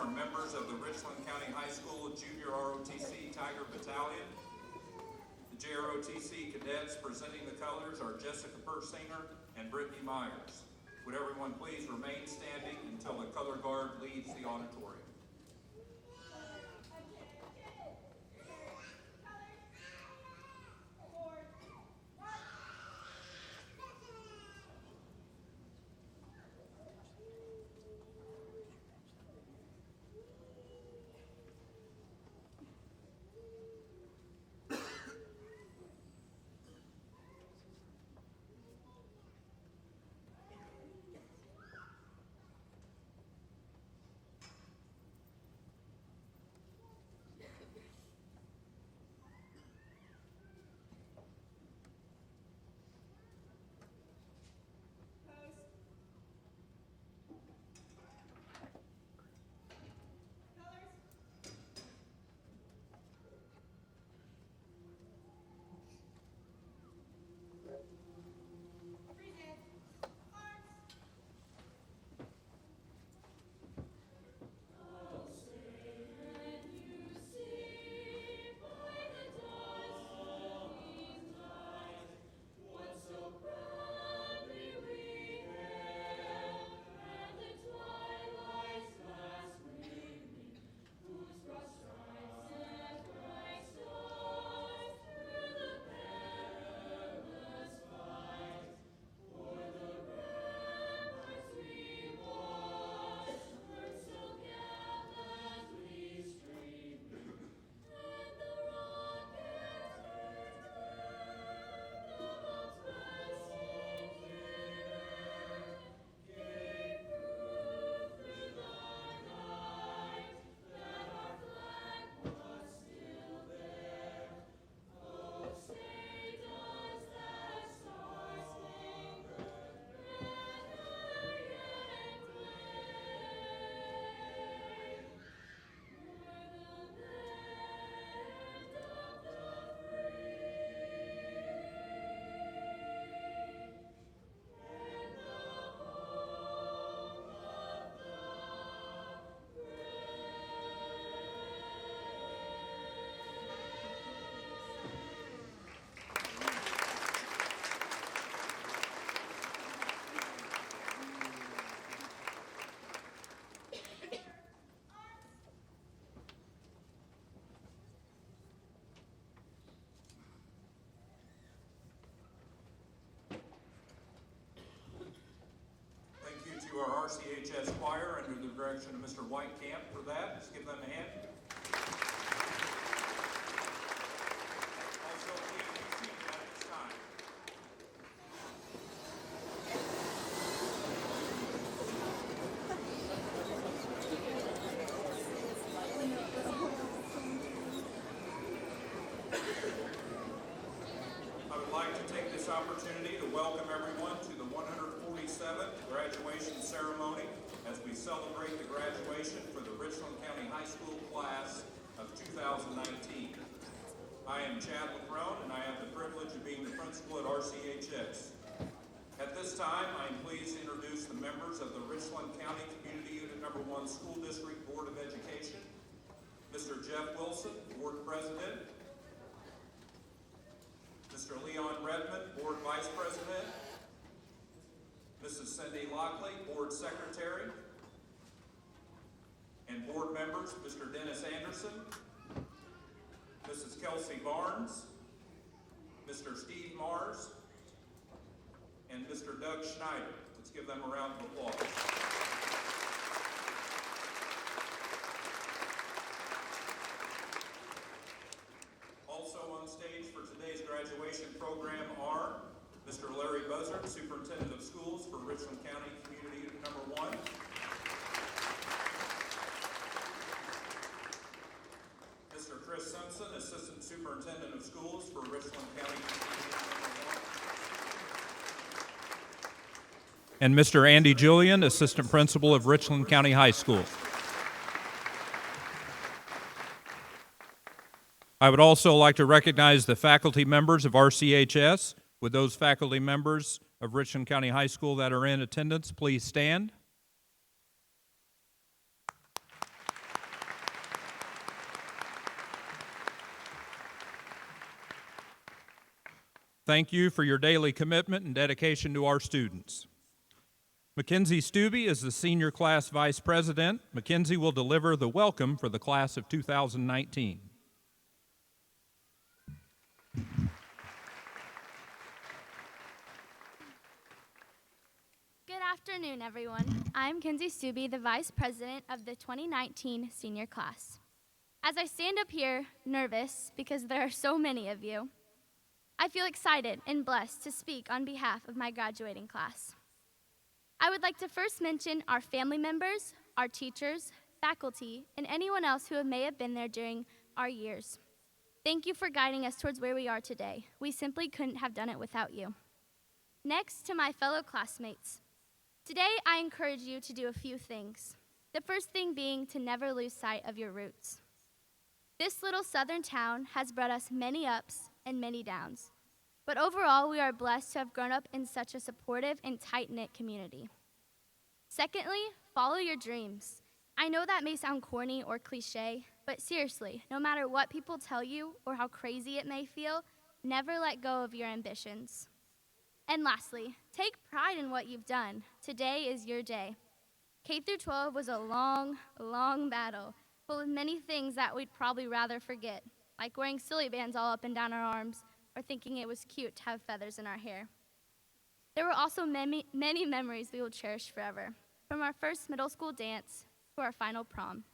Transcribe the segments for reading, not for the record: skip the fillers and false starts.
are members of the Richland County High School Junior ROTC Tiger Battalion. The JROTC cadets presenting the colors are Jessica Persinger and Brittany Myers. Would everyone please remain standing until the color guard leaves the auditorium. To our RCHS choir under the direction of Mr. Whitecamp for that. Let's give them a hand. Also, please be seated at this time. I would like to take this opportunity to welcome everyone to the 147th graduation ceremony as we celebrate the graduation for the Richland County High School class of 2019. I am Chad LaCrone, and I have the privilege of being the principal at RCHS. At this time, I am pleased to introduce the members of the Richland County Community Unit No. 1 School District Board of Education. Mr. Jeff Wilson, Board President. Mr. Leon Redmond, Board Vice President. Mrs. Cindy Lockley, Board Secretary. And board members, Mr. Dennis Anderson, Mrs. Kelsey Barnes, Mr. Steve Mars, and Mr. Doug Schneider. Let's give them a round of applause. Also on stage for today's graduation program are Mr. Larry Buzzard, Superintendent of Schools for Richland County Community Unit No. 1. Mr. Chris Simpson, Assistant Superintendent of Schools for Richland County Community Unit No. 1. And Mr. Andy Julian, Assistant Principal of Richland County High School. I would also like to recognize the faculty members of RCHS. Would those faculty members of Richland County High School that are in attendance please stand? Thank you for your daily commitment and dedication to our students. Mackenzie Stubbe is the senior class vice president. Mackenzie will deliver the welcome for the class of 2019. Good afternoon, everyone. I'm Kenzie Stubbe, the Vice President of the 2019 senior class. As I stand up here, nervous because there are so many of you, I feel excited and blessed to speak on behalf of my graduating class. I would like to first mention our family members, our teachers, faculty, and anyone else who may have been there during our years. Thank you for guiding us towards where we are today. We simply couldn't have done it without you. Next, to my fellow classmates. Today, I encourage you to do a few things. The first thing being to never lose sight of your roots. This little southern town has brought us many ups and many downs. But overall, we are blessed to have grown up in such a supportive and tight-knit community. Secondly, follow your dreams. I know that may sound corny or cliche, but seriously, no matter what people tell you or how crazy it may feel, never let go of your ambitions. And lastly, take pride in what you've done. Today is your day. K through 12 was a long, long battle, full of many things that we'd probably rather forget, like wearing silly bands all up and down our arms, or thinking it was cute to have feathers in our hair. There were also many memories we will cherish forever, from our first middle school dance to our final prom.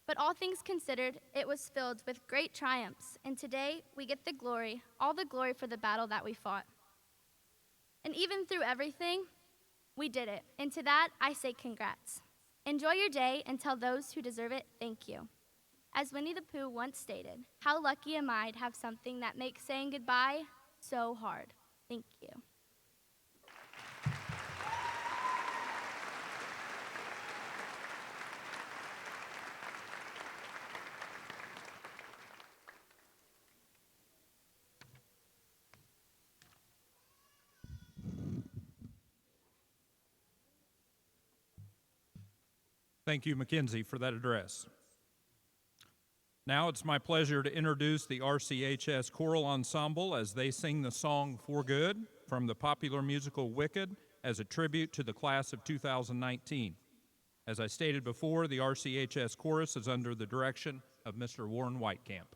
But all things considered, it was filled with great triumphs, and today we get the glory, all the glory for the battle that we fought. And even through everything, we did it, and to that I say congrats. Enjoy your day and tell those who deserve it, thank you. As Winnie the Pooh once stated, how lucky am I to have something that makes saying goodbye so hard. Thank you. Thank you, Mackenzie, for that address. Now it's my pleasure to introduce the RCHS Choral Ensemble as they sing the song For Good from the popular musical Wicked as a tribute to the class of 2019. As I stated before, the RCHS chorus is under the direction of Mr. Warren Whitecamp.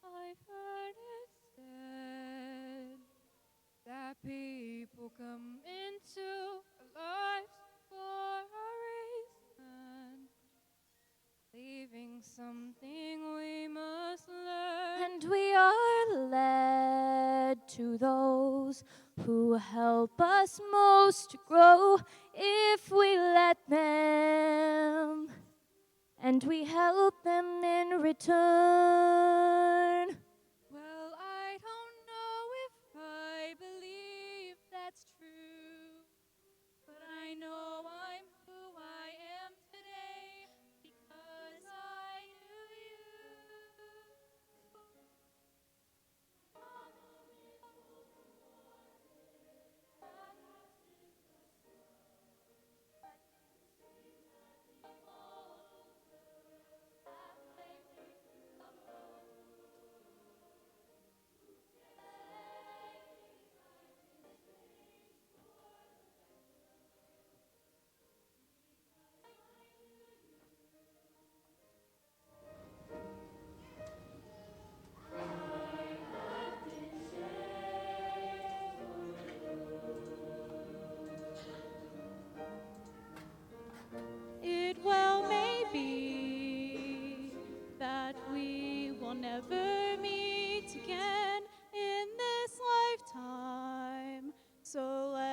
I've heard it said that people come into our lives for a reason, leaving something we must learn. And we are led to those who help us most to grow if we let them, and we help them in return. Well, I don't know if I believe that's true, but I know I'm who I am today because I knew you.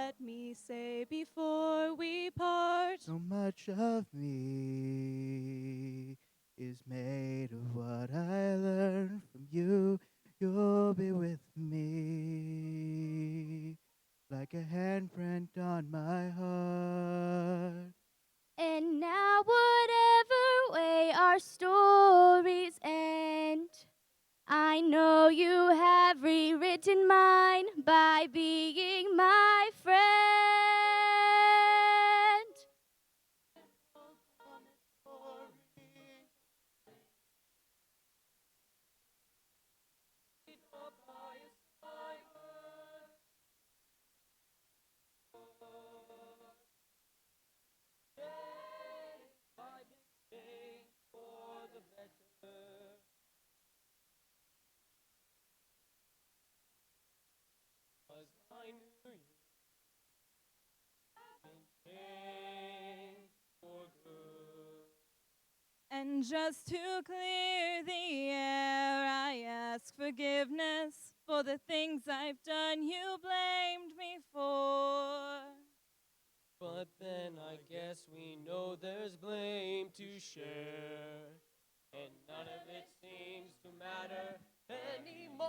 let me say before we part. So much of me is made of what I learned from you. You'll be with me like a handprint on my heart. And now, whatever way our stories end, I know you have rewritten mine by being my friend. And just to clear the air, I ask forgiveness for the things I've done you blamed me for. But then I guess we know there's blame to share, and none of it seems to matter anymore.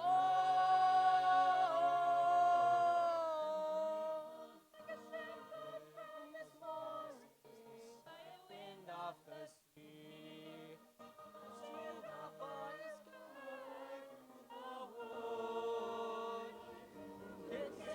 This morning, by the wind off the sea, still the boys cry through the wood. It's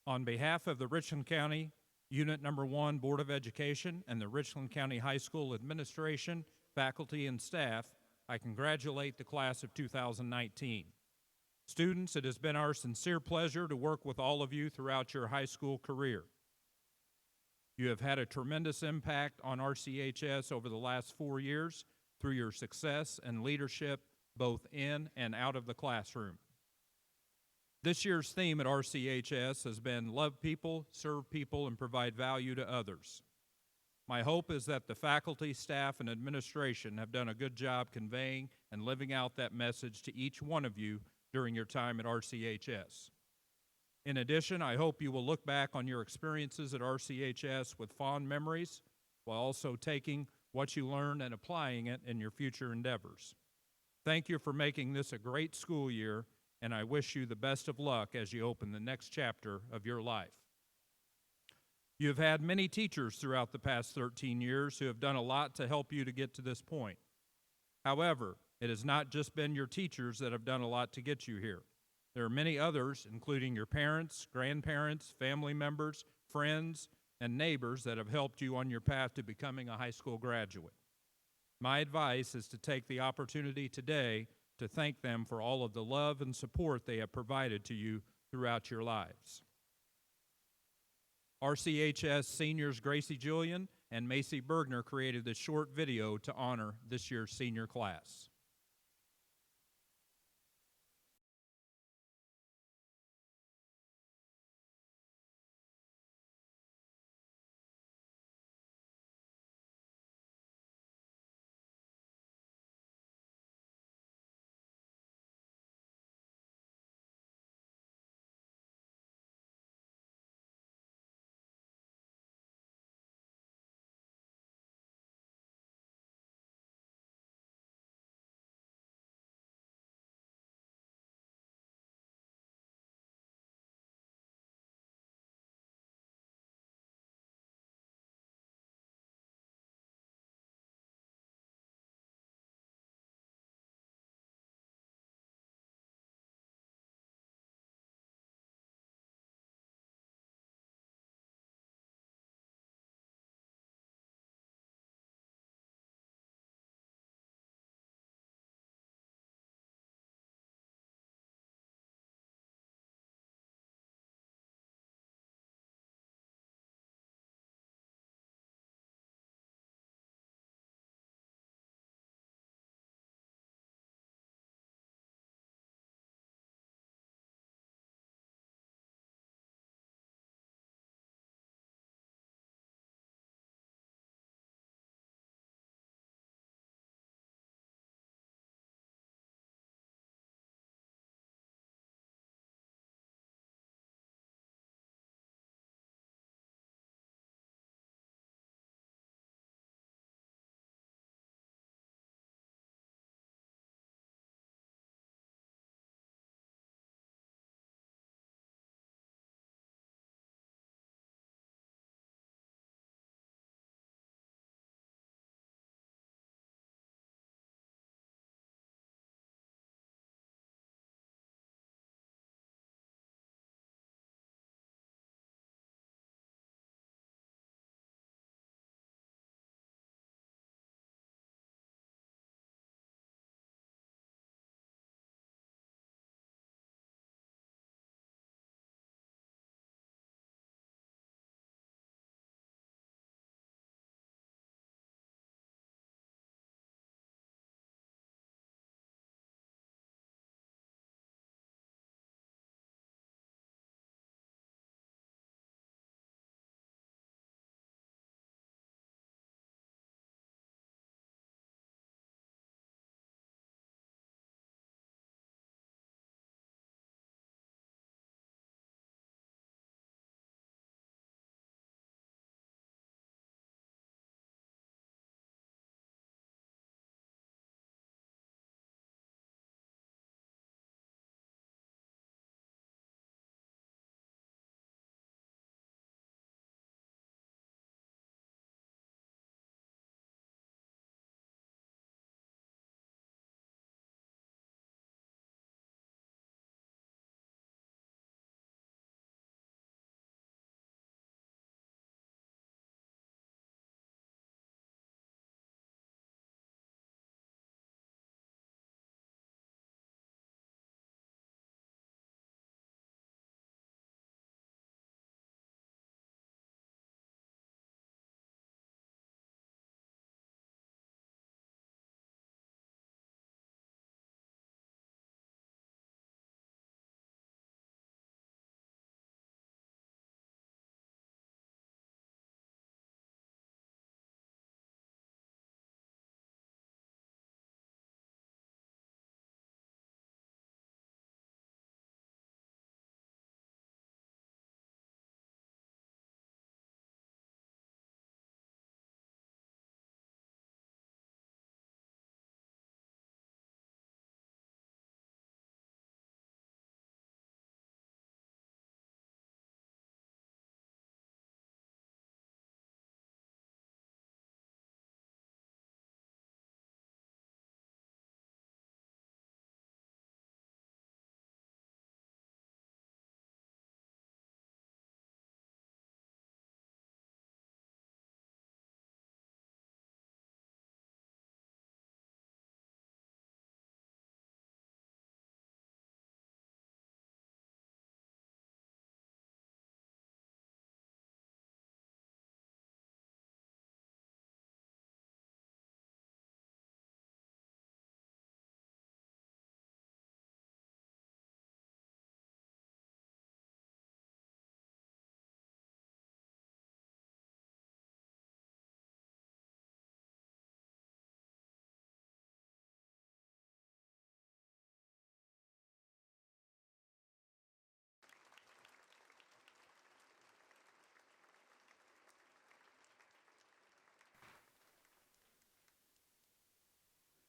On behalf of the Richland County Unit Number 1 Board of Education and the Richland County High School administration, faculty, and staff, I congratulate the class of 2019. Students, it has been our sincere pleasure to work with all of you throughout your high school career. You have had a tremendous impact on RCHS over the last 4 years through your success and leadership both in and out of the classroom. This year's theme at RCHS has been Love People, Serve People, and Provide Value to Others. My hope is that the faculty, staff, and administration have done a good job conveying and living out that message to each one of you during your time at RCHS. In addition, I hope you will look back on your experiences at RCHS with fond memories while also taking what you learned and applying it in your future endeavors. Thank you for making this a great school year, and I wish you the best of luck as you open the next chapter of your life. You have had many teachers throughout the past 13 years who have done a lot to help you to get to this point. However, it has not just been your teachers that have done a lot to get you here. There are many others, including your parents, grandparents, family members, friends, and neighbors that have helped you on your path to becoming a high school graduate. My advice is to take the opportunity today to thank them for all of the love and support they have provided to you throughout your lives. RCHS seniors Gracie Julian and Macy Bergner created this short video to honor this year's senior class.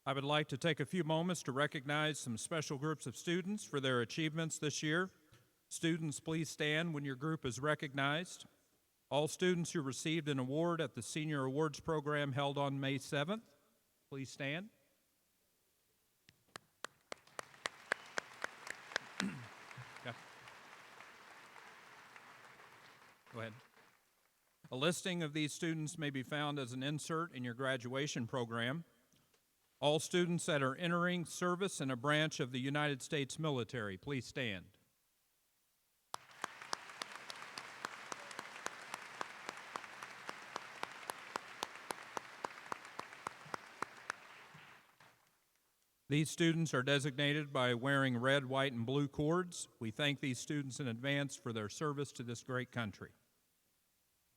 I would like to take a few moments to recognize some special groups of students for their achievements this year. Students, please stand when your group is recognized. All students who received an award at the Senior Awards Program held on May 7th, please stand. Okay. Go ahead. A listing of these students may be found as an insert in your graduation program. All students that are entering service in a branch of the United States military, please stand. These students are designated by wearing red, white, and blue cords. We thank these students in advance for their service to this great country.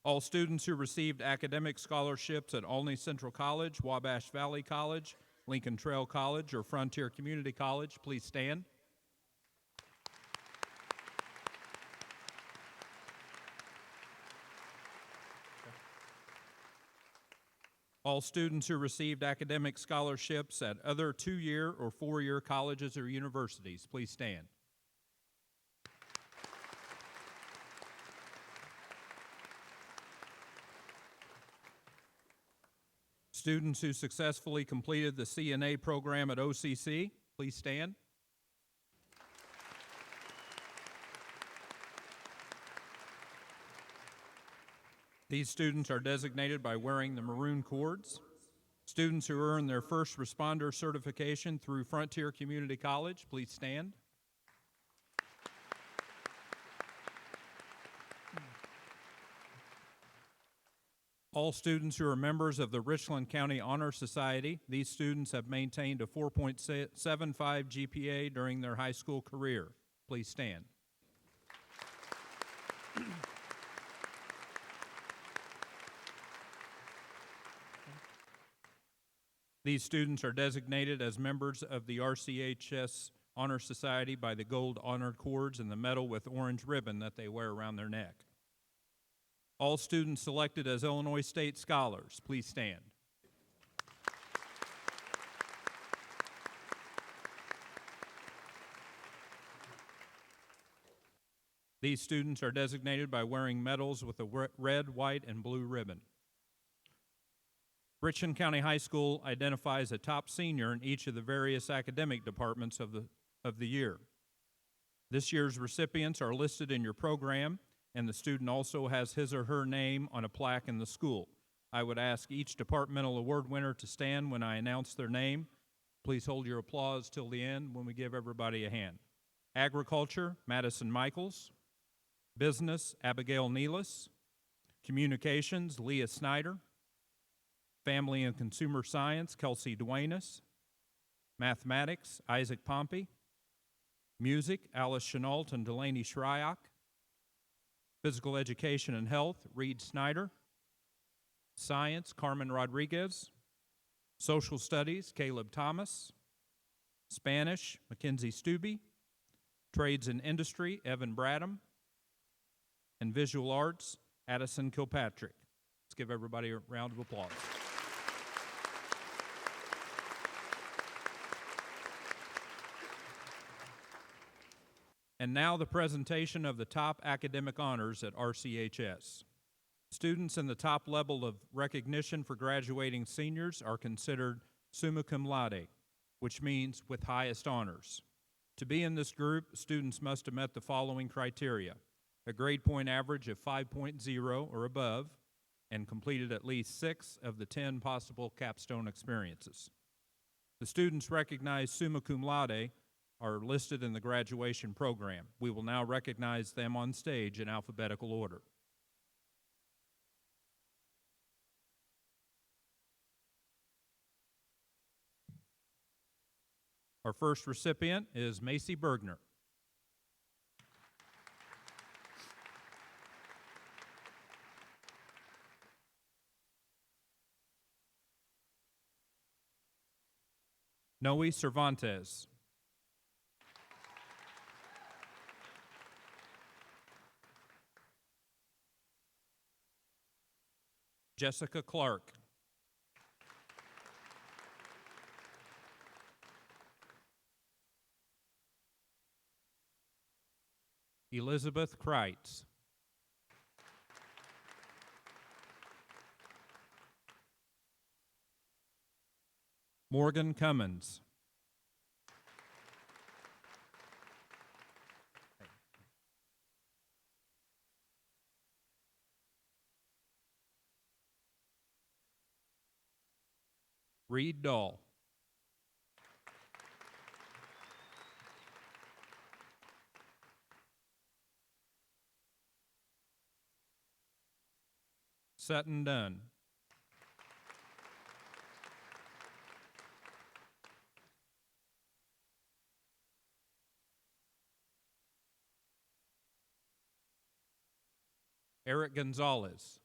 All students who received academic scholarships at Olney Central College, Wabash Valley College, Lincoln Trail College, or Frontier Community College, please stand. All students who received academic scholarships at other 2-year or 4-year colleges or universities, please stand. Students who successfully completed the CNA program at OCC, please stand. These students are designated by wearing the maroon cords. Students who earn their first responder certification through Frontier Community College, please stand. All students who are members of the Richland County Honor Society, these students have maintained a 4.75 GPA during their high school career. Please stand. These students are designated as members of the RCHS Honor Society by the gold honor cords and the medal with orange ribbon that they wear around their neck. All students selected as Illinois State Scholars, please stand. These students are designated by wearing medals with a red, white, and blue ribbon. Richland County High School identifies a top senior in each of the various academic departments of the year. This year's recipients are listed in your program, and the student also has his or her name on a plaque in the school. I would ask each departmental award winner to stand when I announce their name. Please hold your applause till the end when we give everybody a hand. Agriculture, Madison Michaels. Business, Abigail Nealis. Communications, Leah Snyder. Family and Consumer Science, Kelsey Duenas. Mathematics, Isaac Pompey. Music, Alice Chenault and Delaney Shryock. Physical Education and Health, Reed Snyder. Science, Carmen Rodriguez. Social Studies, Caleb Thomas. Spanish, Mackenzie Stubbe. Trades and Industry, Evan Bradham. And Visual Arts, Addison Kilpatrick. Let's give everybody a round of applause. And now the presentation of the top academic honors at RCHS. Students in the top level of recognition for graduating seniors are considered summa cum laude, which means with highest honors. To be in this group, students must have met the following criteria: a grade point average of 5.0 or above, and completed at least 6 of the 10 possible capstone experiences. The students recognized summa cum laude are listed in the graduation program. We will now recognize them on stage in alphabetical order. Our first recipient is Macy Bergner. Noe Cervantes. Jessica Clark. Elizabeth Kreitz. Morgan Cummins. Reed Dahl. Sutton Dunn. Eric Gonzalez.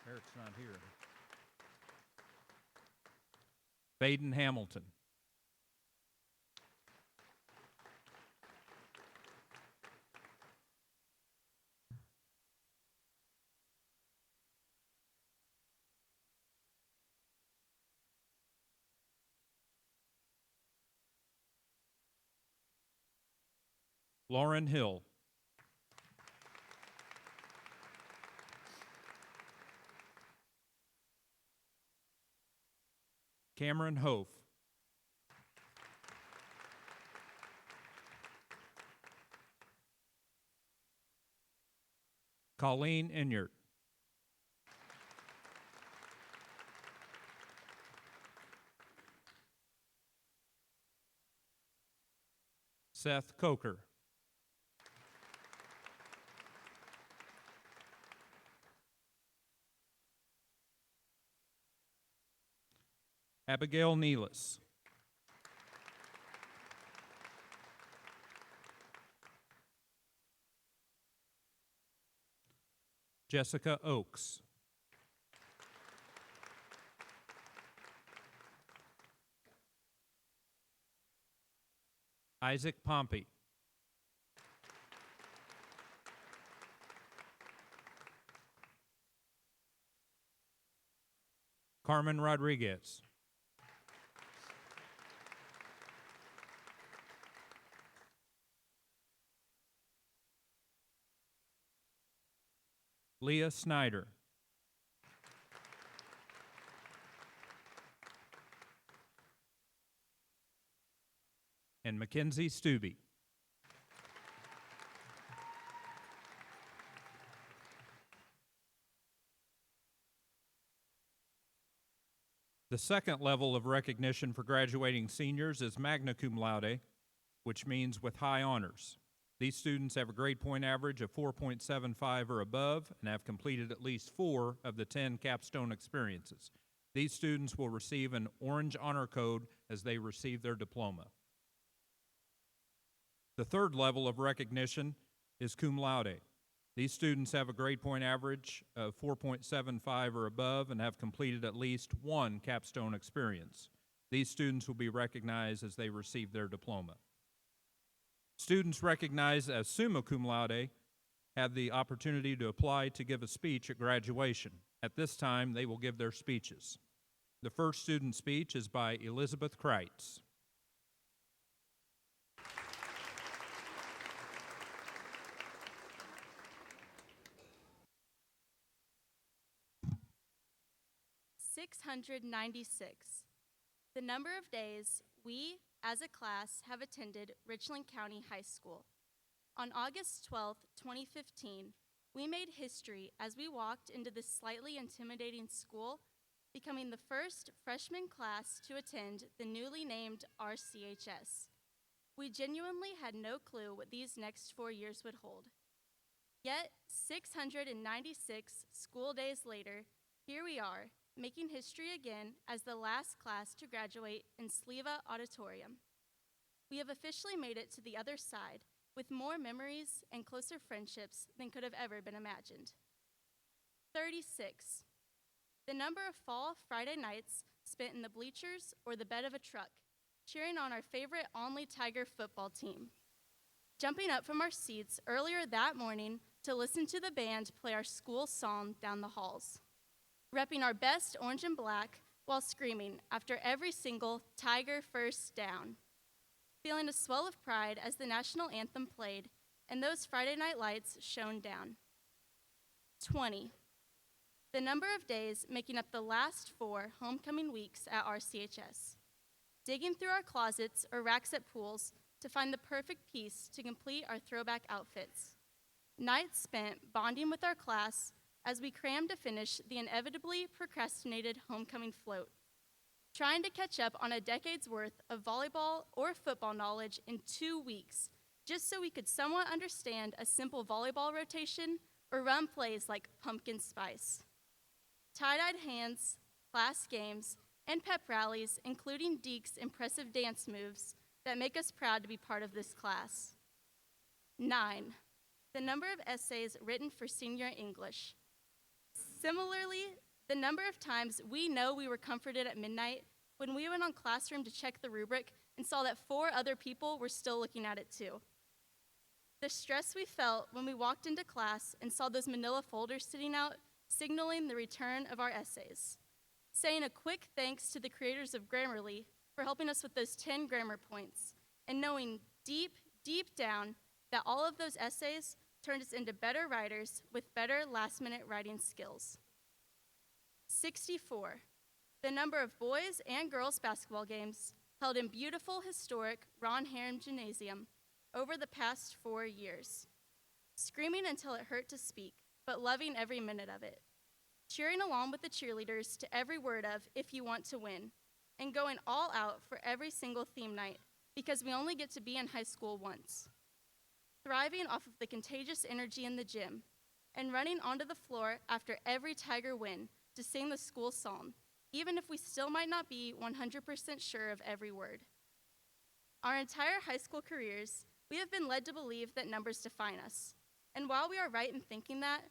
Eric's not here. Baden Hamilton. Lauren Hill. Cameron Hof. Colleen Enyart. Seth Coker. Abigail Nealis. Jessica Oakes. Isaac Pompey. Carmen Rodriguez. Leah Snyder. And Mackenzie Stubbe. The second level of recognition for graduating seniors is magna cum laude, which means with high honors. These students have a grade point average of 4.75 or above and have completed at least 4 of the 10 capstone experiences. These students will receive an orange honor code as they receive their diploma. The third level of recognition is cum laude. These students have a grade point average of 4.75 or above and have completed at least 1 capstone experience. These students will be recognized as they receive their diploma. Students recognized as summa cum laude have the opportunity to apply to give a speech at graduation. At this time, they will give their speeches. The first student speech is by Elizabeth Kreitz. $696. The number of days we, as a class, have attended Richland County High School. On August 12, 2015, we made history as we walked into this slightly intimidating school, becoming the first freshman class to attend the newly named RCHS. We genuinely had no clue what these next 4 years would hold. Yet, 696 school days later, here we are, making history again as the last class to graduate in Sleva Auditorium. We have officially made it to the other side with more memories and closer friendships than could have ever been imagined. 36. The number of fall Friday nights spent in the bleachers or the bed of a truck, cheering on our favorite Only Tiger football team. Jumping up from our seats earlier that morning to listen to the band play our school song down the halls. Repping our best orange and black while screaming after every single Tiger first down. Feeling a swell of pride as the national anthem played and those Friday night lights shone down. 20, the number of days making up the last 4 homecoming weeks at RCHS. Digging through our closets or racks at pools to find the perfect piece to complete our throwback outfits. Nights spent bonding with our class as we crammed to finish the inevitably procrastinated homecoming float. Trying to catch up on a decade's worth of volleyball or football knowledge in 2 weeks, just so we could somewhat understand a simple volleyball rotation or run plays like pumpkin spice. Tie-dyed hands, class games, and pep rallies, including Deke's impressive dance moves that make us proud to be part of this class. 9, the number of essays written for senior English. Similarly, the number of times we know we were comforted at midnight when we went on Classroom to check the rubric and saw that 4 other people were still looking at it too. The stress we felt when we walked into class and saw those manila folders sitting out, signaling the return of our essays. Saying a quick thanks to the creators of Grammarly for helping us with those 10 grammar points, and knowing deep, deep down that all of those essays turned us into better writers with better last-minute writing skills. 64, the number of boys and girls basketball games held in beautiful, historic Ron Herron Gymnasium over the past 4 years. Screaming until it hurt to speak, but loving every minute of it. Cheering along with the cheerleaders to every word of "If You Want to Win," and going all out for every single theme night because we only get to be in high school once. Thriving off of the contagious energy in the gym and running onto the floor after every Tiger win to sing the school psalm, even if we still might not be 100% sure of every word. Our entire high school careers, we have been led to believe that numbers define us. And while we are right in thinking that,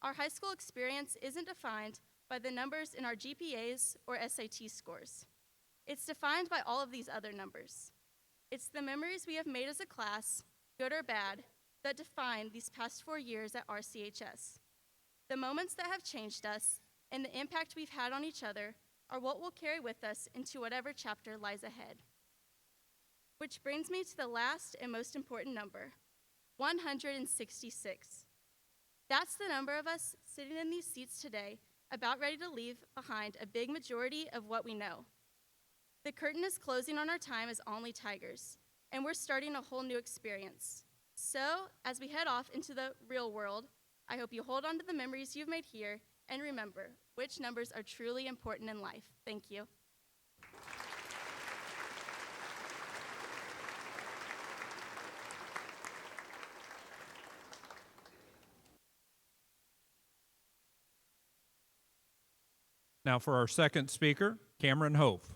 our high school experience isn't defined by the numbers in our GPAs or SAT scores. It's defined by all of these other numbers. It's the memories we have made as a class, good or bad, that define these past 4 years at RCHS. The moments that have changed us and the impact we've had on each other are what we'll carry with us into whatever chapter lies ahead. Which brings me to the last and most important number, 166. That's the number of us sitting in these seats today, about ready to leave behind a big majority of what we know. The curtain is closing on our time as Only Tigers, and we're starting a whole new experience. So, as we head off into the real world, I hope you hold on to the memories you've made here and remember which numbers are truly important in life. Thank you. Now for our second speaker, Cameron Hope.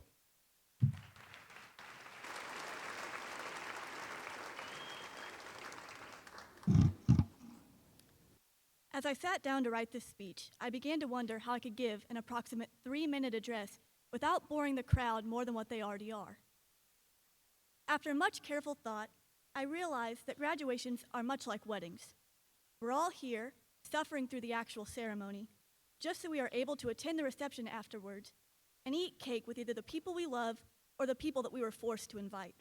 As I sat down to write this speech, I began to wonder how I could give an approximate 3-minute address without boring the crowd more than what they already are. After much careful thought, I realized that graduations are much like weddings. We're all here, suffering through the actual ceremony, just so we are able to attend the reception afterwards and eat cake with either the people we love or the people that we were forced to invite.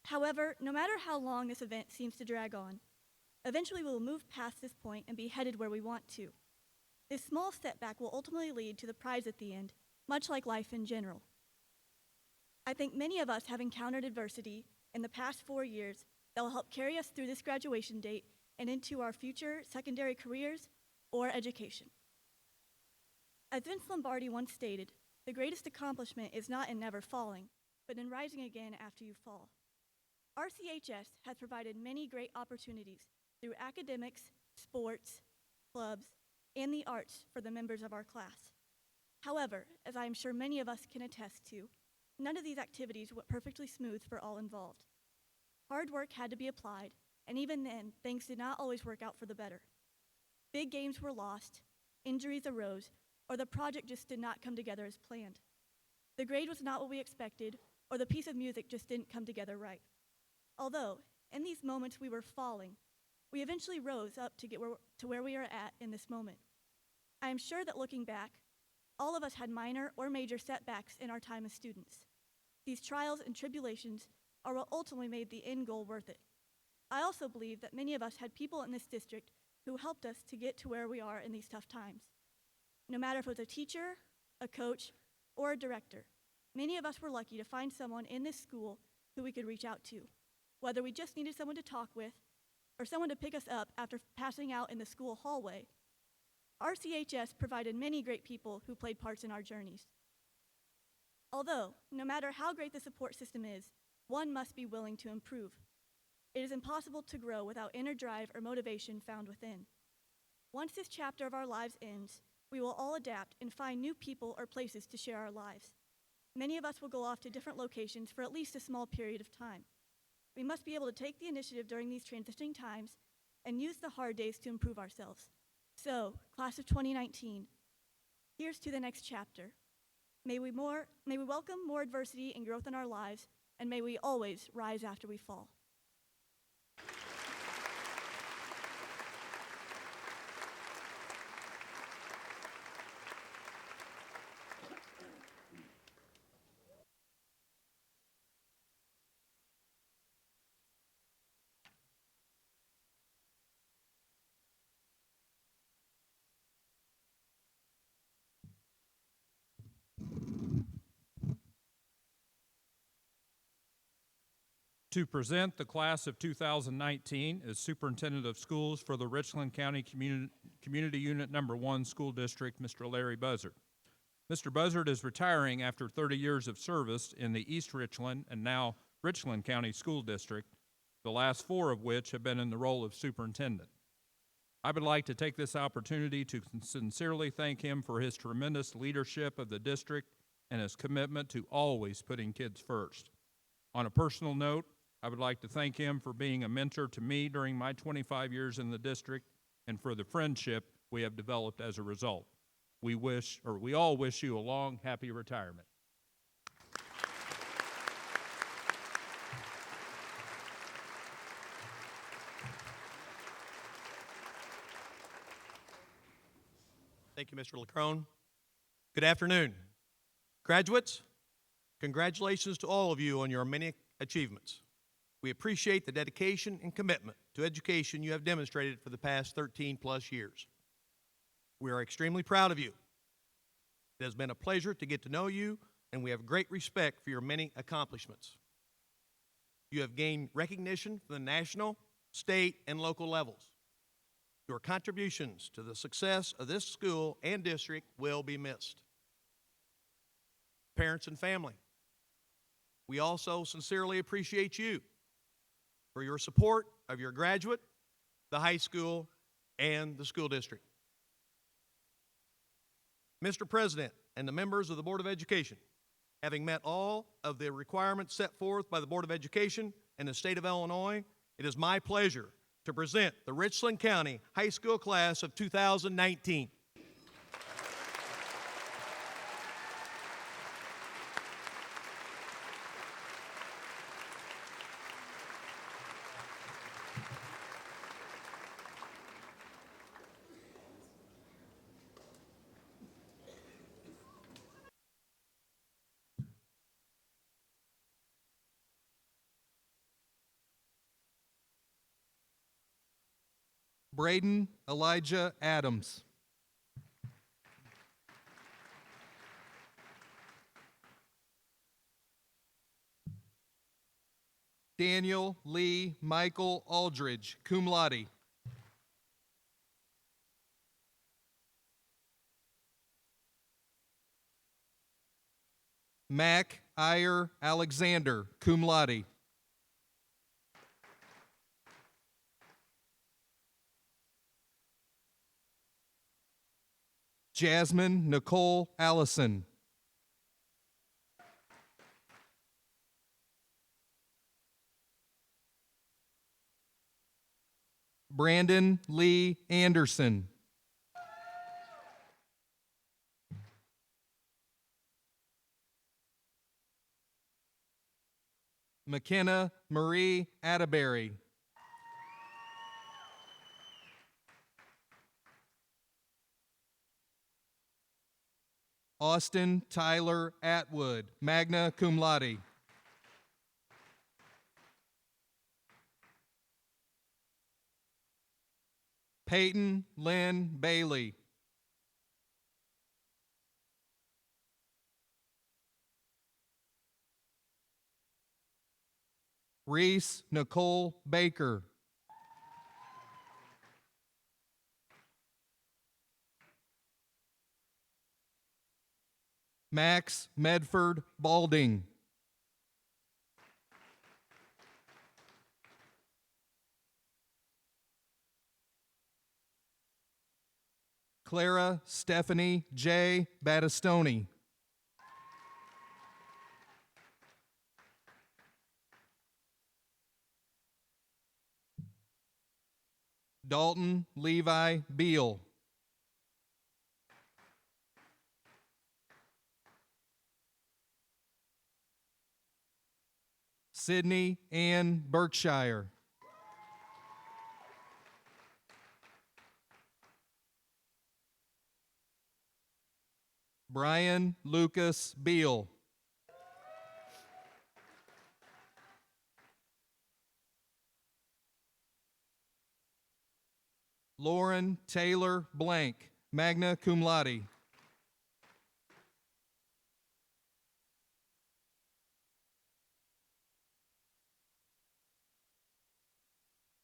However, no matter how long this event seems to drag on, eventually we will move past this point and be headed where we want to. This small setback will ultimately lead to the prize at the end, much like life in general. I think many of us have encountered adversity in the past 4 years that will help carry us through this graduation date and into our future secondary careers or education. As Vince Lombardi once stated, the greatest accomplishment is not in never falling, but in rising again after you fall. RCHS has provided many great opportunities through academics, sports, clubs, and the arts for the members of our class. However, as I am sure many of us can attest to, none of these activities went perfectly smooth for all involved. Hard work had to be applied, and even then, things did not always work out for the better. Big games were lost, injuries arose, or the project just did not come together as planned. The grade was not what we expected, or the piece of music just didn't come together right. Although, in these moments we were falling, we eventually rose up to get to where we are at in this moment. I am sure that looking back, all of us had minor or major setbacks in our time as students. These trials and tribulations are what ultimately made the end goal worth it. I also believe that many of us had people in this district who helped us to get to where we are in these tough times. No matter if it was a teacher, a coach, or a director, many of us were lucky to find someone in this school who we could reach out to, whether we just needed someone to talk with or someone to pick us up after passing out in the school hallway. RCHS provided many great people who played parts in our journeys. Although, no matter how great the support system is, one must be willing to improve. It is impossible to grow without inner drive or motivation found within. Once this chapter of our lives ends, we will all adapt and find new people or places to share our lives. Many of us will go off to different locations for at least a small period of time. We must be able to take the initiative during these transitioning times and use the hard days to improve ourselves. So, class of 2019, here's to the next chapter. May we welcome more adversity and growth in our lives, and may we always rise after we fall. To present the class of 2019 is Superintendent of Schools for the Richland County Community Unit Number 1 School District, Mr. Larry Buzzard. Mr. Buzzard is retiring after 30 years of service in the East Richland and now Richland County School District, the last 4 of which have been in the role of superintendent. I would like to take this opportunity to sincerely thank him for his tremendous leadership of the district and his commitment to always putting kids first. On a personal note, I would like to thank him for being a mentor to me during my 25 years in the district and for the friendship we have developed as a result. We all wish you a long, happy retirement. Thank you, Mr. Lacrone. Good afternoon. Graduates, congratulations to all of you on your many achievements. We appreciate the dedication and commitment to education you have demonstrated for the past 13 plus years. We are extremely proud of you. It has been a pleasure to get to know you, and we have great respect for your many accomplishments. You have gained recognition from the national, state, and local levels. Your contributions to the success of this school and district will be missed. Parents and family, we also sincerely appreciate you for your support of your graduate, the high school, and the school district. Mr. President and the members of the Board of Education, having met all of the requirements set forth by the Board of Education and the state of Illinois, it is my pleasure to present the Richland County High School class of 2019. Braden Elijah Adams. Daniel Lee Michael Aldridge, cum laude. Mac Iyer Alexander, cum laude. Jasmine Nicole Allison. Brandon Lee Anderson. McKenna Marie Atterbury. Austin Tyler Atwood, magna cum laude. Peyton Lynn Bailey. Reese Nicole Baker. Max Medford Balding. Clara Stephanie J. Battistoni. Dalton Levi Beal. Sydney Ann Berkshire. Brian Lucas Beal. Lauren Taylor Blank, magna cum laude.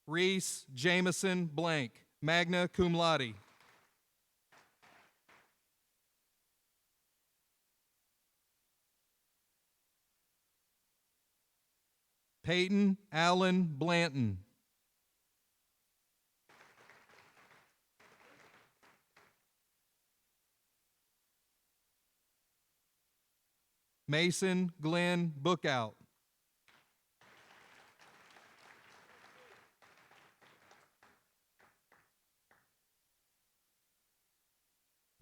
Reese Jameson Blank, magna cum laude. Peyton Allen Blanton. Mason Glenn Bookout.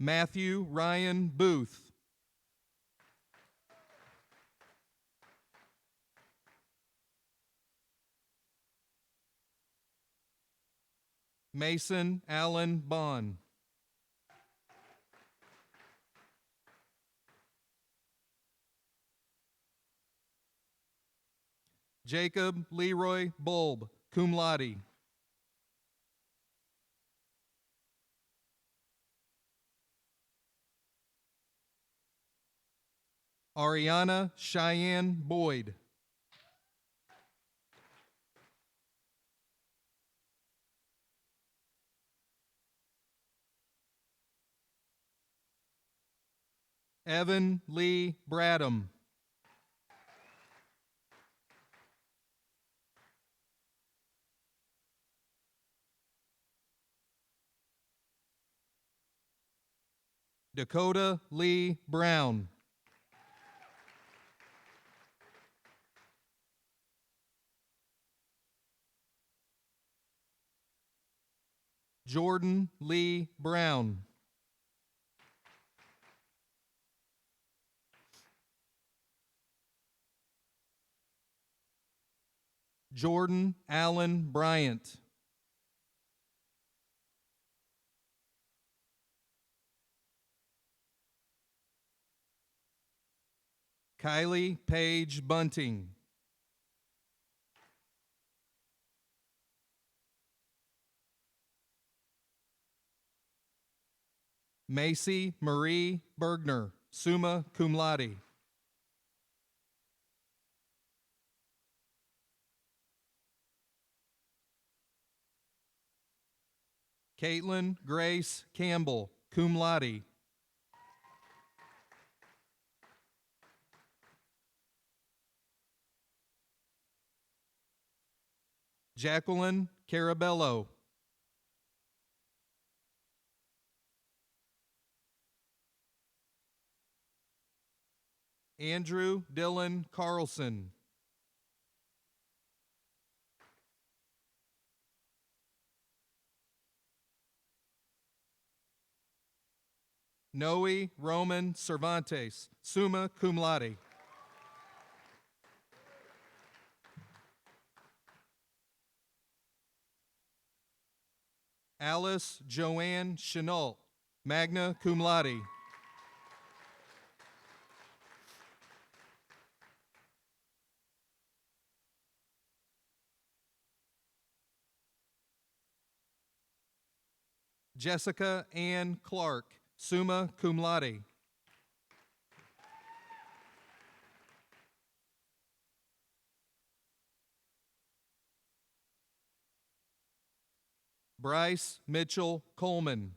Matthew Ryan Booth. Mason Allen Bond. Jacob Leroy Bulb, cum laude. Ariana Cheyenne Boyd. Evan Lee Bradham. Dakota Lee Brown. Jordan Lee Brown. Jordan Allen Bryant. Kylie Paige Bunting. Macy Marie Bergner, summa cum laude. Caitlin Grace Campbell, cum laude. Jacqueline Carabello. Andrew Dylan Carlson. Noe Roman Cervantes, summa cum laude. Alice Joanne Chenault, magna cum laude. Jessica Ann Clark, summa cum laude. Bryce Mitchell Coleman.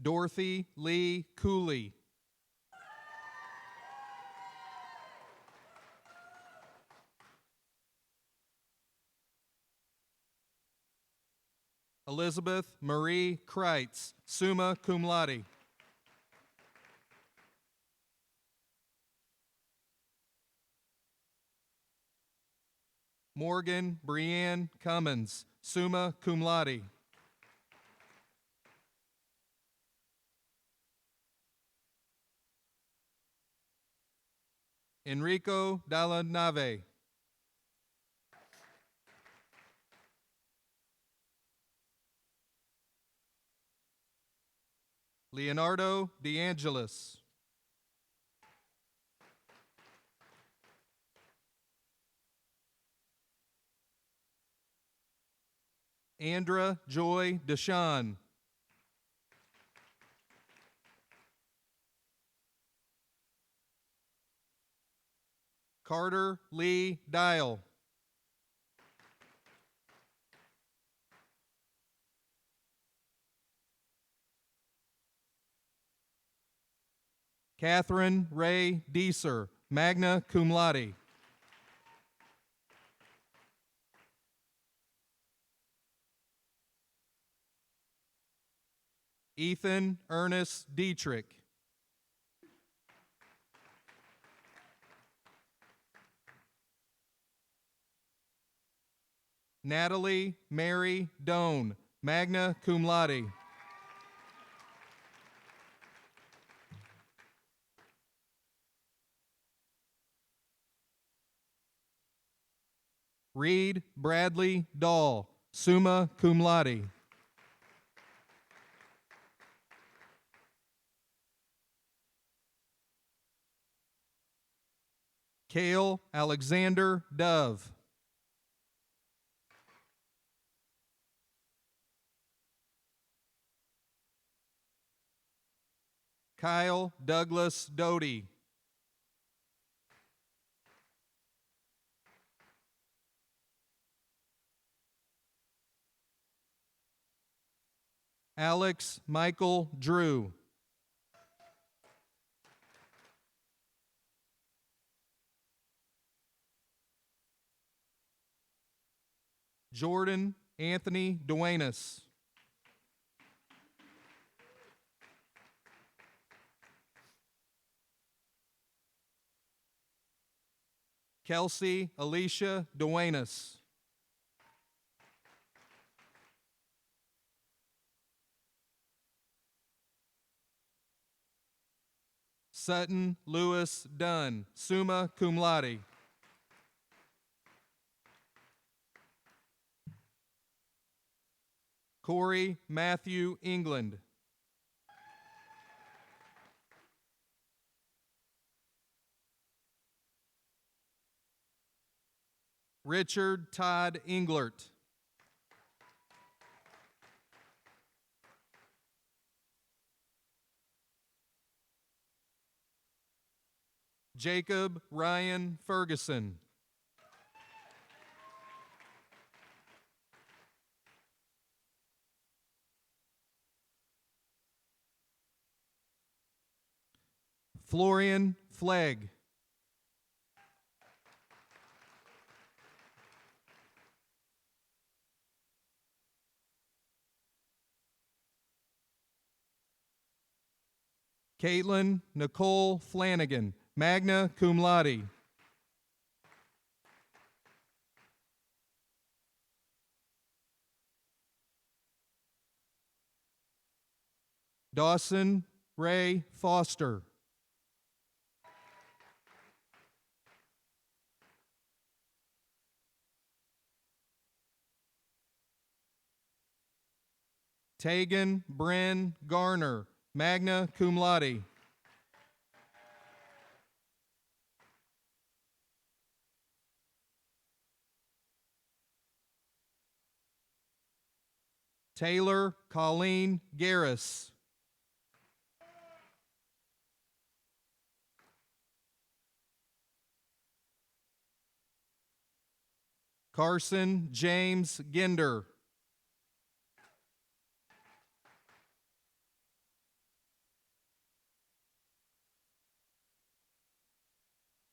Dorothy Lee Cooley. Elizabeth Marie Kreitz, summa cum laude. Morgan Brianne Cummins, summa cum laude. Enrico Dalla Nave. Leonardo DeAngelis. Andra Joy Deshawn. Carter Lee Dial. Catherine Ray Deeser, magna cum laude. Ethan Ernest Dietrich. Natalie Mary Doan, magna cum laude. Reed Bradley Dahl, summa cum laude. Cale Alexander Dove. Kyle Douglas Doty. Alex Michael Drew. Jordan Anthony Duenas. Kelsey Alicia Duenas. Sutton Lewis Dunn, summa cum laude. Corey Matthew England. Richard Todd Englert. Jacob Ryan Ferguson. Florian Flegg. Caitlin Nicole Flanagan, magna cum laude. Dawson Ray Foster. Tegan Bryn Garner, magna cum laude. Taylor Colleen Garris. Carson James Ginder.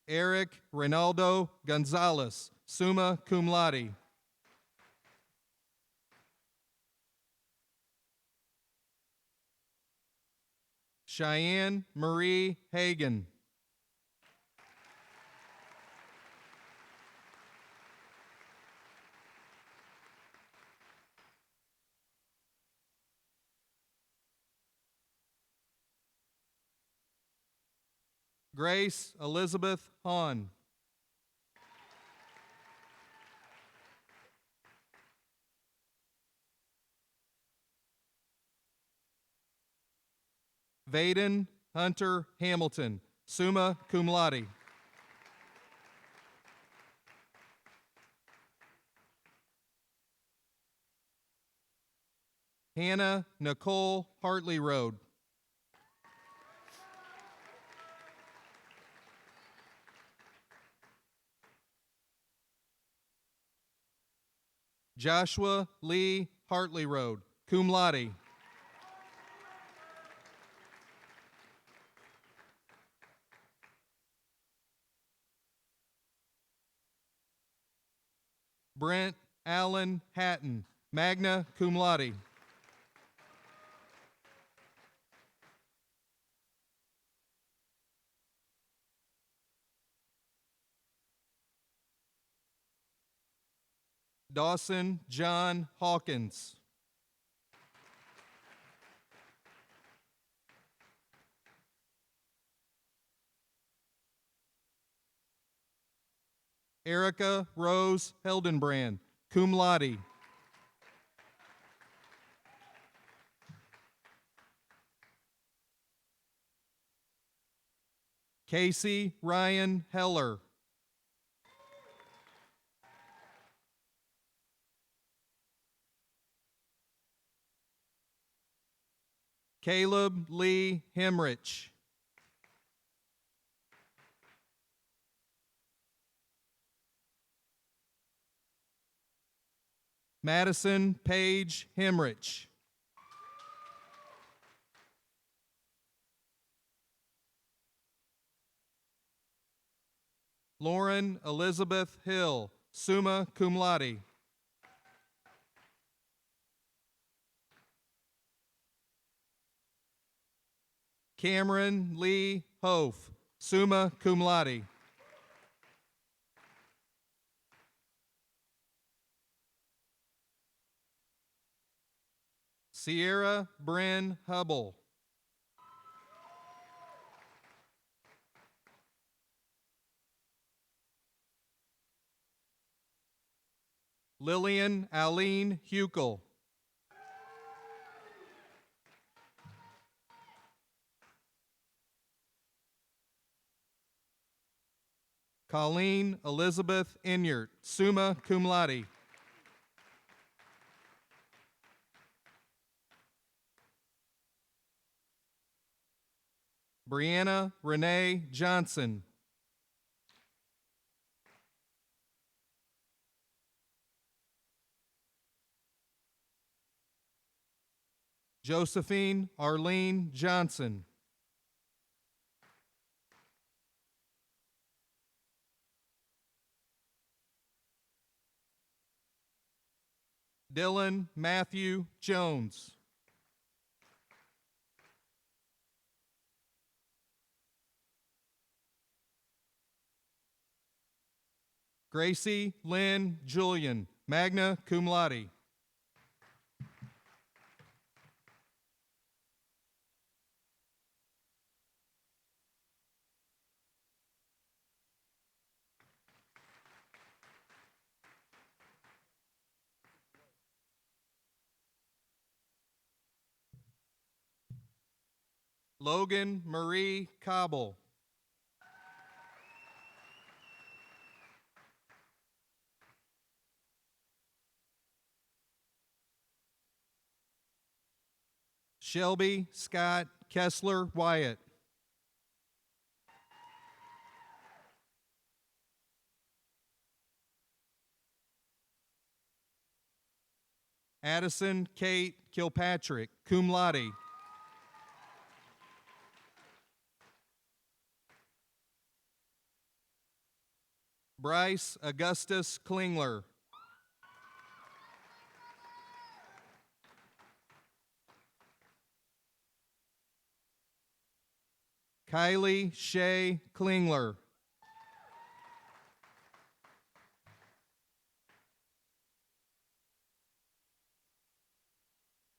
Eric Ronaldo Gonzalez, summa cum laude. Cheyenne Marie Hagan. Grace Elizabeth Hahn. Vaden Hunter Hamilton, summa cum laude. Hannah Nicole Hartley Road. Joshua Lee Hartley Road, cum laude. Brent Allen Hatton, magna cum laude. Dawson John Hawkins. Erica Rose Heldenbrand, cum laude. Casey Ryan Heller. Caleb Lee Hemrich. Madison Page Hemrich. Lauren Elizabeth Hill, summa cum laude. Cameron Lee Hof, summa cum laude. Sierra Bryn Hubble. Lillian Aline Hukel. Colleen Elizabeth Enyart, summa cum laude. Brianna Renee Johnson. Josephine Arlene Johnson. Dylan Matthew Jones. Gracie Lynn Julian, magna cum laude. Logan Marie Cobble. Shelby Scott Kessler Wyatt. Addison Kate Kilpatrick, cum laude. Bryce Augustus Klingler. Kylie Shea Klingler.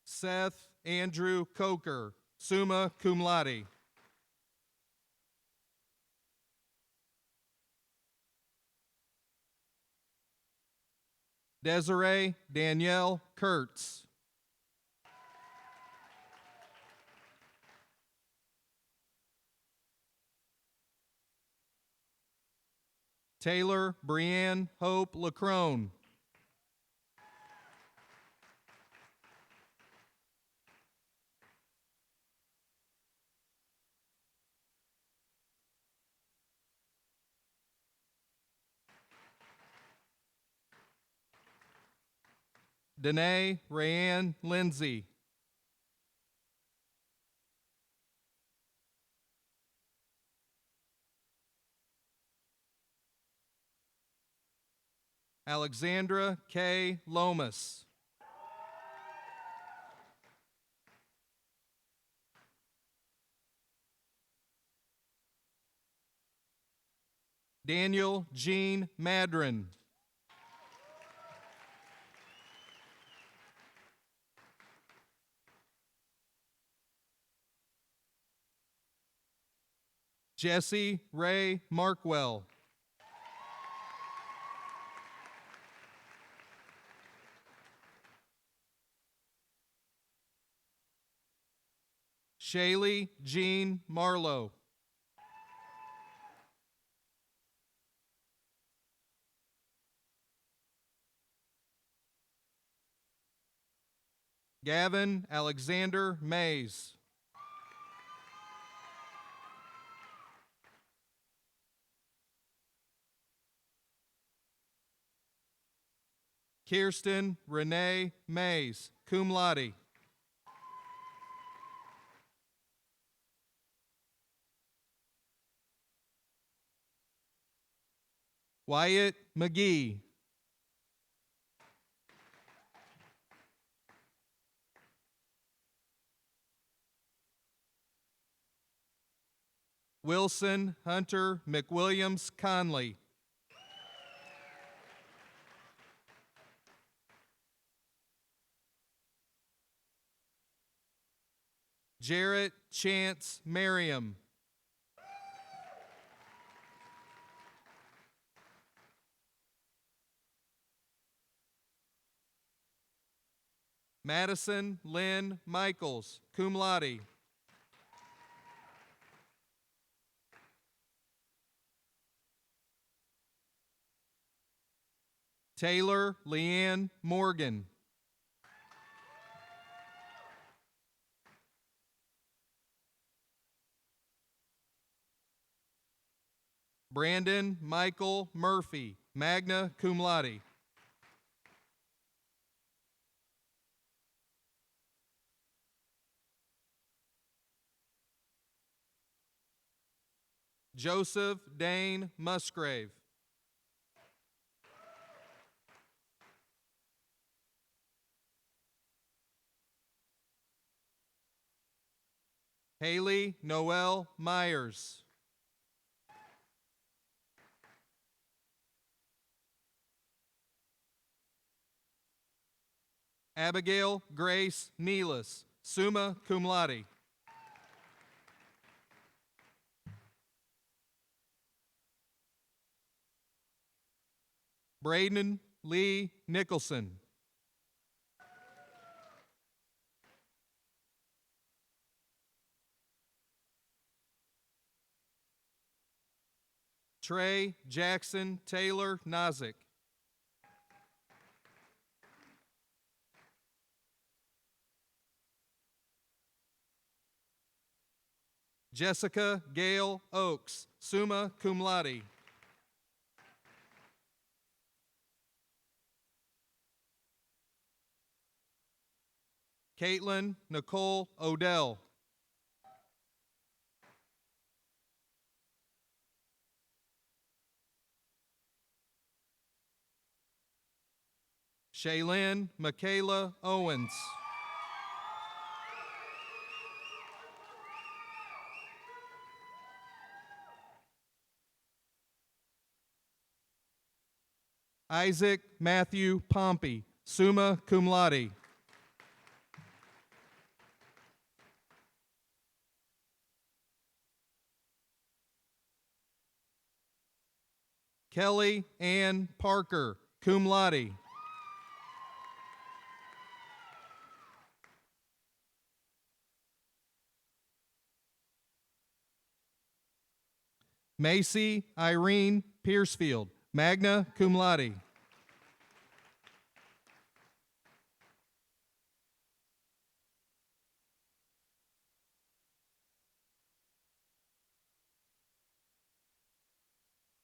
Seth Andrew Coker, summa cum laude. Desiree Danielle Kurtz. Taylor Brianne Hope Lacrone. Danae Rayanne Lindsay. Alexandra K. Lomas. Daniel Jean Madron. Jesse Ray Markwell. Shaylee Jean Marlowe. Gavin Alexander Mays. Kirsten Renee Mays, cum laude. Wyatt McGee. Wilson Hunter McWilliams Conley. Jarrett Chance Merriam. Madison Lynn Michaels, cum laude. Taylor Leanne Morgan. Brandon Michael Murphy, magna cum laude. Joseph Dane Musgrave. Haley Noel Myers. Abigail Grace Nealis, summa cum laude. Braden Lee Nicholson. Trey Jackson Taylor Nozick. Jessica Gail Oakes, summa cum laude. Caitlin Nicole Odell. Shaylin Michaela Owens. Isaac Matthew Pompey, summa cum laude. Kelly Ann Parker, cum laude. Macy Irene Piercefield, magna cum laude.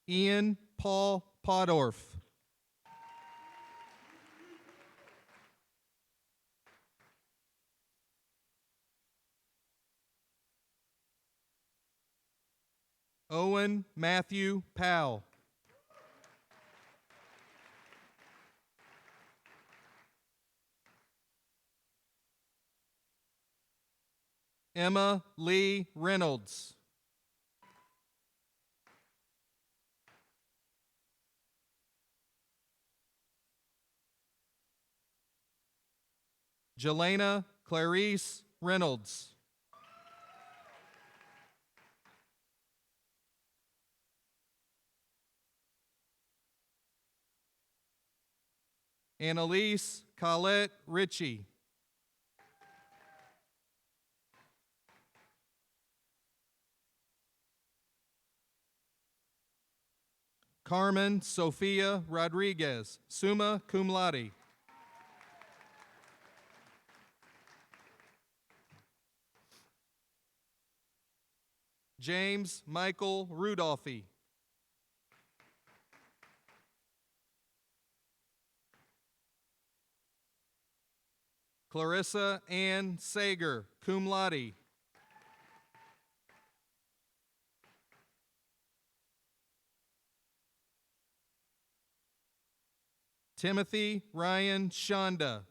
Ian Paul Podorf. Owen Matthew Powell. Emma Lee Reynolds. Jelena Clarice Reynolds. Annalise Colette Ritchie. Carmen Sophia Rodriguez, summa cum laude. James Michael Rudolphy. Clarissa Ann Sager, cum laude. Timothy Ryan Shonda.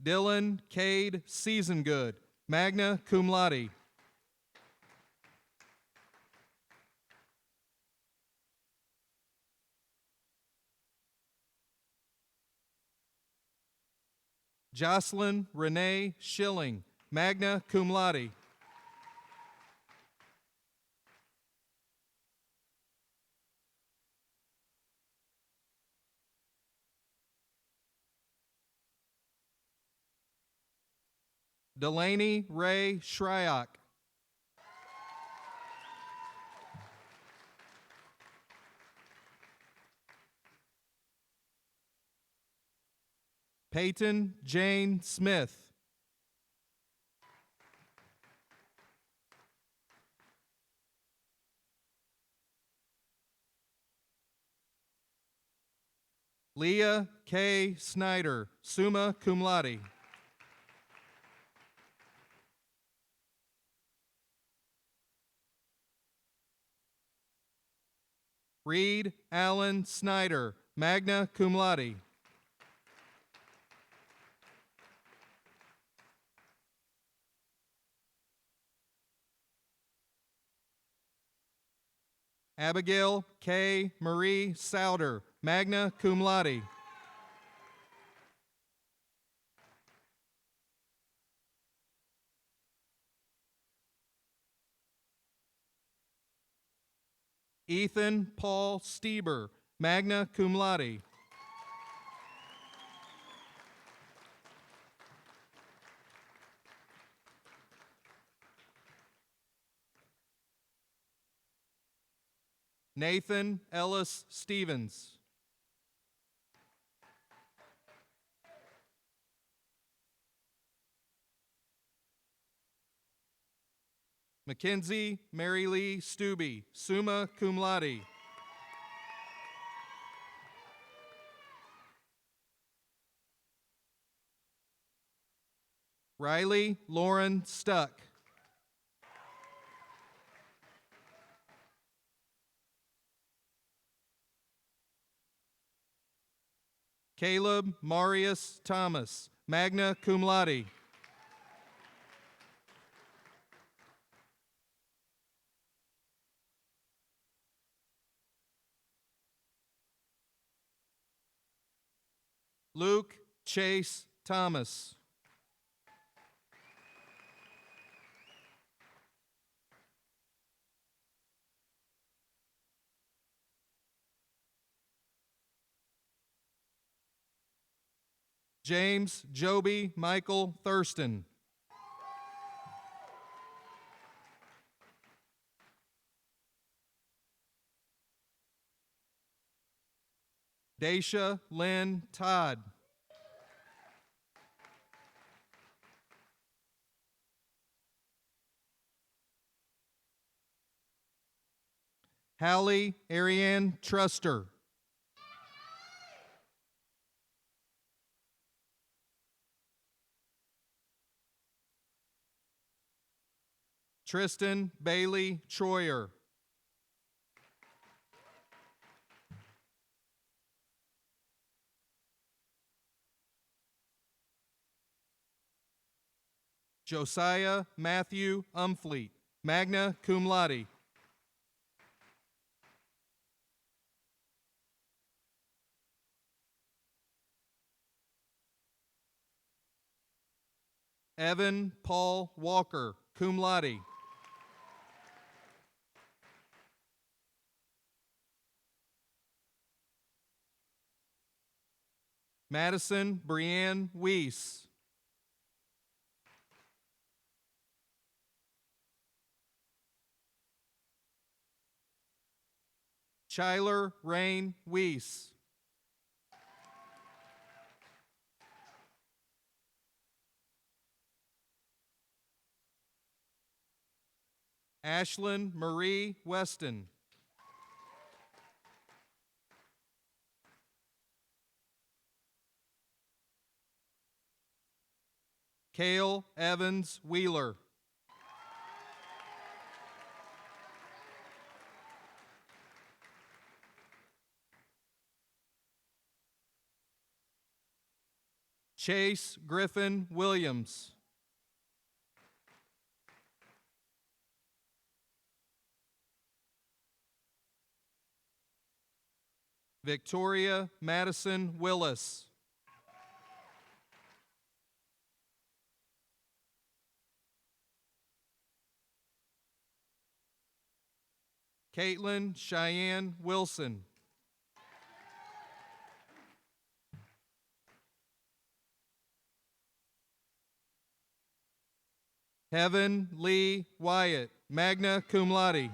Dylan Cade Seasongood, magna cum laude. Jocelyn Renee Schilling, magna cum laude. Delaney Ray Shryock. Peyton Jane Smith. Leah K. Snyder, summa cum laude. Reed Allen Snyder, magna cum laude. Abigail K. Marie Souter, magna cum laude. Ethan Paul Stieber, magna cum laude. Nathan Ellis Stevens. Mackenzie Mary Lee Stubbe, summa cum laude. Riley Lauren Stuck. Caleb Marius Thomas, magna cum laude. Luke Chase Thomas. James Joby Michael Thurston. Daisha Lynn Todd. Hallie Ariane Truster. Tristan Bailey Troyer. Josiah Matthew Umfleet, magna cum laude. Evan Paul Walker, cum laude. Madison Brianne Weiss. Chyler Rain Weiss. Ashlyn Marie Weston. Cale Evans Wheeler. Chase Griffin Williams. Victoria Madison Willis. Caitlin Cheyenne Wilson. Heaven Lee Wyatt, magna cum laude.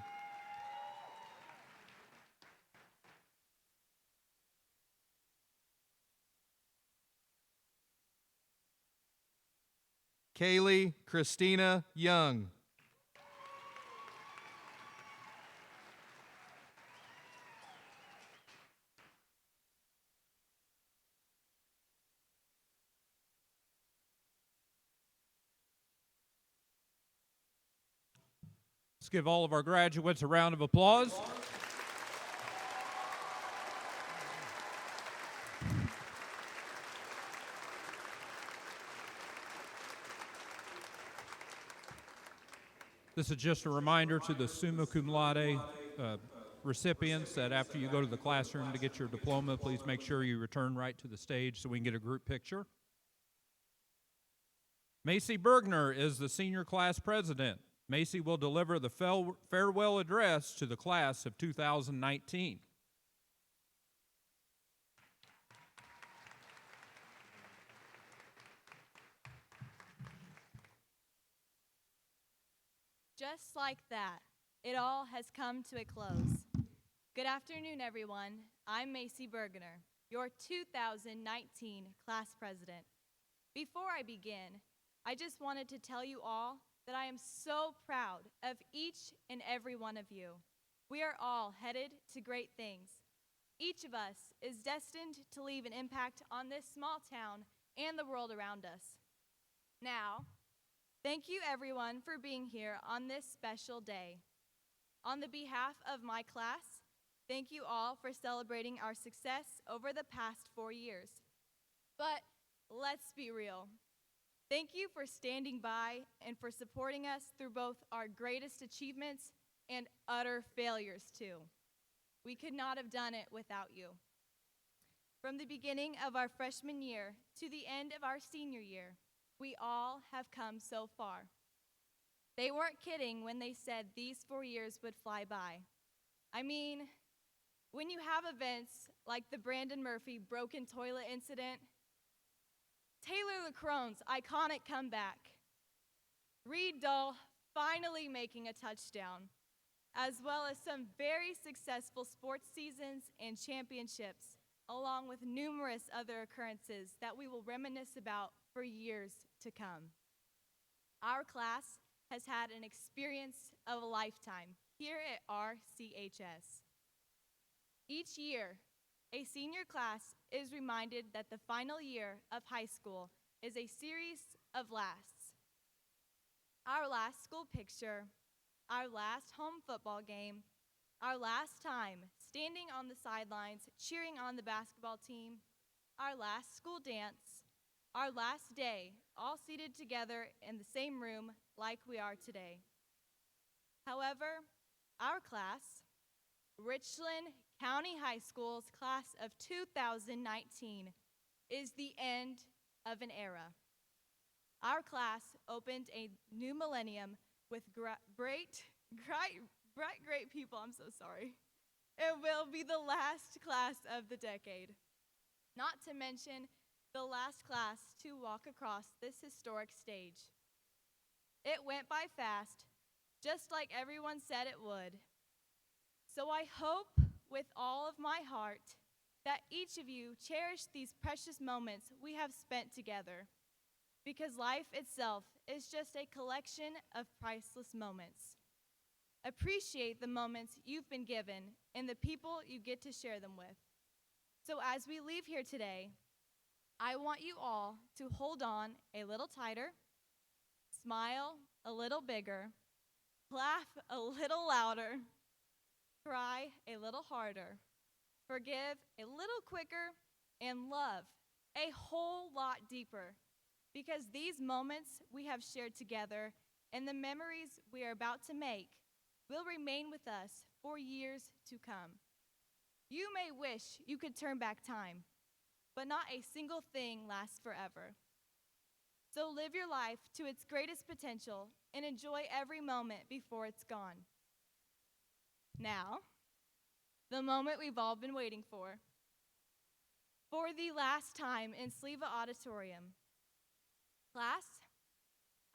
Kaylee Christina Young. Let's give all of our graduates a round of applause. This is just a reminder to the summa cum laude recipients that after you go to the classroom to get your diploma, please make sure you return right to the stage so we can get a group picture. Macy Bergner is the senior class president. Macy will deliver the farewell address to the class of 2019. Just like that, it all has come to a close. Good afternoon, everyone. I'm Macy Bergner, your 2019 class president. Before I begin, I just wanted to tell you all that I am so proud of each and every one of you. We are all headed to great things. Each of us is destined to leave an impact on this small town and the world around us. Now, thank you everyone for being here on this special day. On the behalf of my class, thank you all for celebrating our success over the past 4 years. But let's be real. Thank you for standing by and for supporting us through both our greatest achievements and utter failures too. We could not have done it without you. From the beginning of our freshman year to the end of our senior year, we all have come so far. They weren't kidding when they said these 4 years would fly by. I mean, when you have events like the Brandon Murphy broken toilet incident, Taylor Lecrone's iconic comeback, Reed Dahl finally making a touchdown, as well as some very successful sports seasons and championships, along with numerous other occurrences that we will reminisce about for years to come. Our class has had an experience of a lifetime here at RCHS. Each year, a senior class is reminded that the final year of high school is a series of lasts. Our last school picture, our last home football game, our last time standing on the sidelines cheering on the basketball team, our last school dance, our last day all seated together in the same room like we are today. However, our class, Richland County High School's class of 2019, is the end of an era. Our class opened a new millennium with great people, I'm so sorry. It will be the last class of the decade. Not to mention the last class to walk across this historic stage. It went by fast, just like everyone said it would. So I hope with all of my heart that each of you cherish these precious moments we have spent together, because life itself is just a collection of priceless moments. Appreciate the moments you've been given and the people you get to share them with. So as we leave here today, I want you all to hold on a little tighter, smile a little bigger, laugh a little louder, cry a little harder, forgive a little quicker, and love a whole lot deeper, because these moments we have shared together and the memories we are about to make will remain with us for years to come. You may wish you could turn back time, but not a single thing lasts forever. So live your life to its greatest potential and enjoy every moment before it's gone. Now, the moment we've all been waiting for. For the last time in Sleva Auditorium. Class,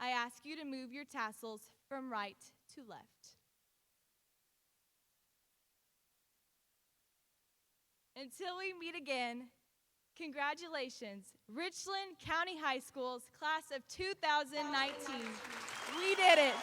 I ask you to move your tassels from right to left. Until we meet again, congratulations, Richland County High School's class of 2019. We did it.